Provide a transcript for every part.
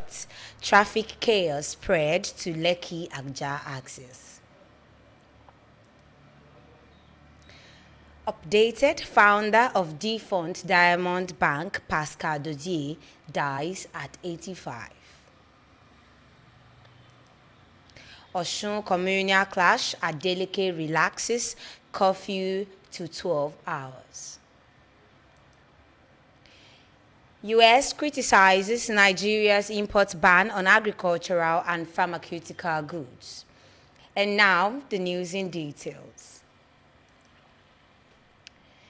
shut, traffic chaos spread to Lekki-Agja axis. Updated founder of defunct Diamond Bank, Pascal Dodier, dies at 85. Osun communal clash, Adeleke relaxes curfew to 12 hours. U.S. criticizes Nigeria's import ban on agricultural and pharmaceutical goods. And now, the news in details.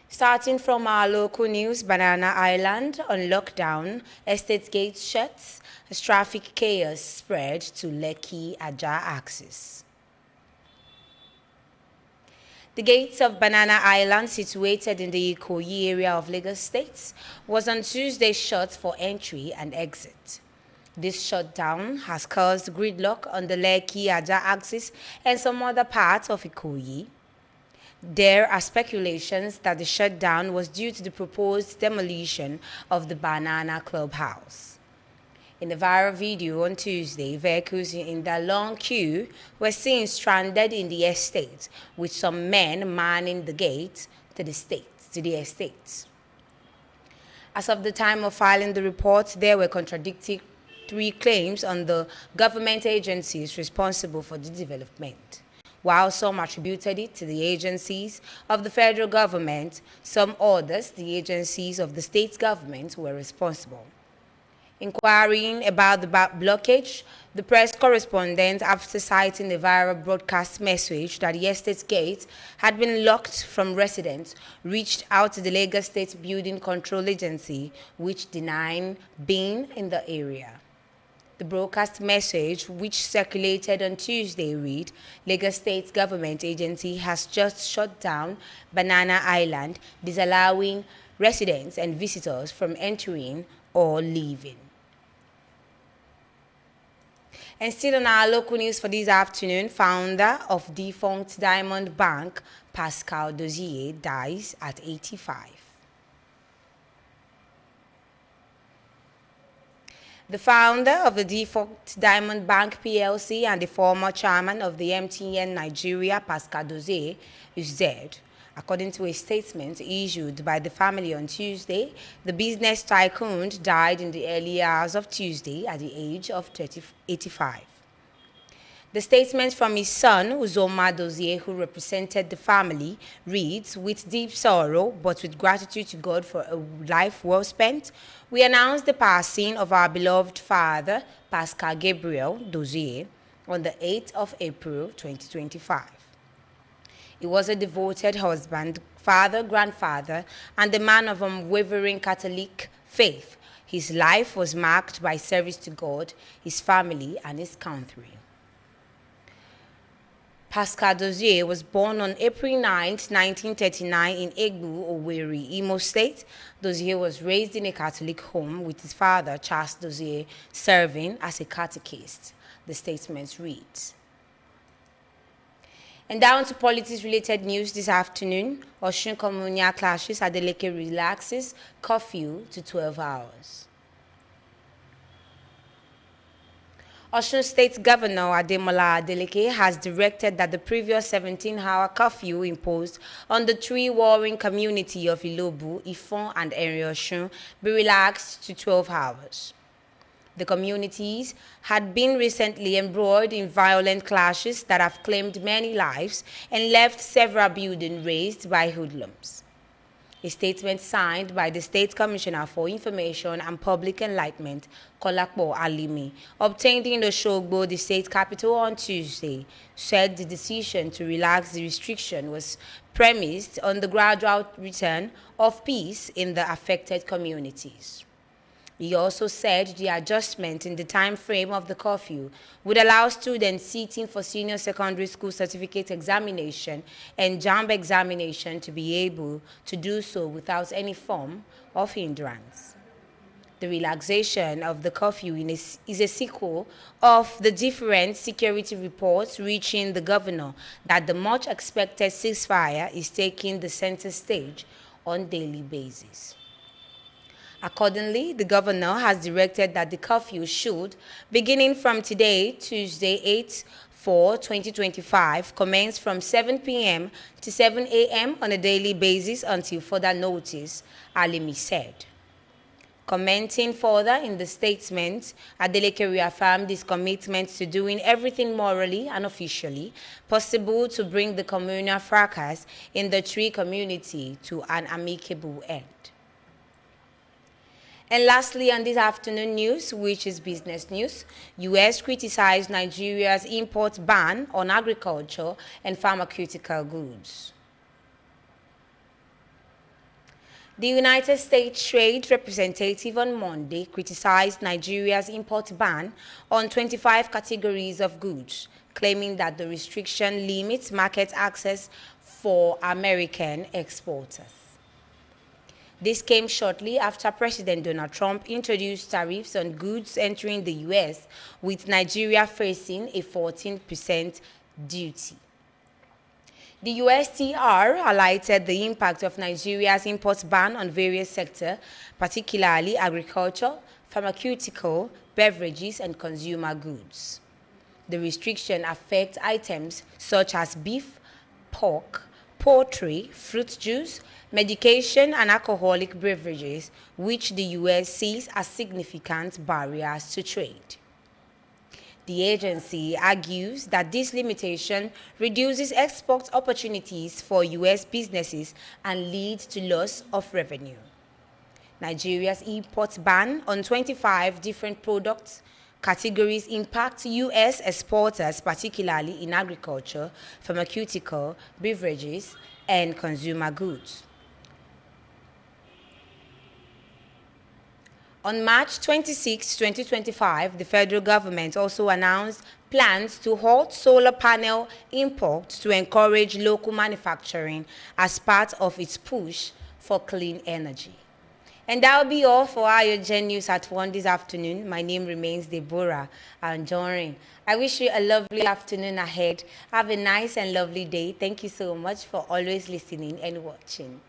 Starting from our local news, Banana Island on lockdown, estate gates shut, as traffic chaos spread to Lekki-Agja axis. The gates of Banana Island, situated in the Ikoyi area of Lagos State, was on Tuesday shut for entry and exit. This shutdown has caused gridlock on the Lekki-Agja axis and some other parts of Ikoyi. There are speculations that the shutdown was due to the proposed demolition of the Banana Clubhouse. In the viral video on Tuesday, vehicles in the long queue were seen stranded in the estate, with some men manning the gate to the estate. As of the time of filing the report, there were contradictory claims on the government agencies responsible for the development. While some attributed it to the agencies of the federal government, some others, the agencies of the state government, were responsible. Inquiring about the blockage, the press correspondent, after citing a viral broadcast message that the estate gate had been locked from residents, reached out to the Lagos State Building Control Agency, which denied being in the area. The broadcast message, which circulated on Tuesday, read, Lagos State Government Agency has just shut down Banana Island, disallowing residents and visitors from entering or leaving. And still on our local news for this afternoon, founder of defunct Diamond Bank, Pascal Dodier, dies at 85. The founder of the defunct Diamond Bank PLC and the former chairman of the MTN Nigeria, Pascal Dodier, is dead. According to a statement issued by the family on Tuesday, the business tycoon died in the early hours of Tuesday at the age of 85. The statement from his son, Uzoma Dozie, who represented the family, reads, with deep sorrow, but with gratitude to God for a life well spent, we announce the passing of our beloved father, Pascal Gabriel Dozie, on the 8th of April, 2025. He was a devoted husband, father, grandfather, and a man of unwavering Catholic faith. His life was marked by service to God, his family, and his country. Pascal Dozie was born on April 9, 1939 in Egbu, Owerri, Imo State. Dozie was raised in a Catholic home with his father, Charles Dozie, serving as a catechist. The statement reads. And down to politics-related news this afternoon, Osun communal clashes, Adeleke relaxes curfew to 12 hours. Osun State Governor Ademola Adeleke has directed that the previous 17-hour curfew imposed on the three warring communities of Ilobu, Ifon, and Eri-Osun be relaxed to 12 hours. The communities had been recently embroiled in violent clashes that have claimed many lives and left several buildings razed by hoodlums. A statement signed by the State Commissioner for Information and Public Enlightenment, Kolakbo Alimi, obtained in Oshogbo, the state capital, on Tuesday, said the decision to relax the restriction was premised on the gradual return of peace in the affected communities. He also said the adjustment in the time frame of the curfew would allow students seeking for senior secondary school certificate examination and JAMB examination to be able to do so without any form of hindrance. The relaxation of the curfew is a sequel of the different security reports reaching the governor that the much expected ceasefire is taking the center stage on a daily basis. Accordingly, the governor has directed that the curfew should, beginning from today, Tuesday, 8/4/2025, commence from 7 p.m. to 7 a.m. on a daily basis until further notice, Alimi said. Commenting further in the statement, Adeleke reaffirmed his commitment to doing everything morally and officially possible to bring the communal fracas in the Tree community to an amicable end. And lastly, on this afternoon news, which is business news, U.S. criticized Nigeria's import ban on agriculture and pharmaceutical goods. The United States Trade Representative on Monday criticized Nigeria's import ban on 25 categories of goods, claiming that the restriction limits market access for American exporters. This came shortly after President Donald Trump introduced tariffs on goods entering the U.S., with Nigeria facing a 14% duty. The USTR highlighted the impact of Nigeria's import ban on various sectors, particularly agriculture, pharmaceutical, beverages, and consumer goods. The restriction affects items such as beef, pork, poultry, fruit juice, medication, and alcoholic beverages, which the U.S. sees as significant barriers to trade. The agency argues that this limitation reduces export opportunities for U.S. businesses and leads to loss of revenue. Nigeria's import ban on 25 different product categories impacts U.S. exporters, particularly in agriculture, pharmaceutical, beverages, and consumer goods. On March 26, 2025, the federal government also announced plans to halt solar panel imports to encourage local manufacturing as part of its push for clean energy. And that will be all for Ayogen News at 1 this afternoon. My name remains DEBORAH ANJORIN. I wish you a lovely afternoon ahead. Have a nice and lovely day. Thank you so much for always listening and watching.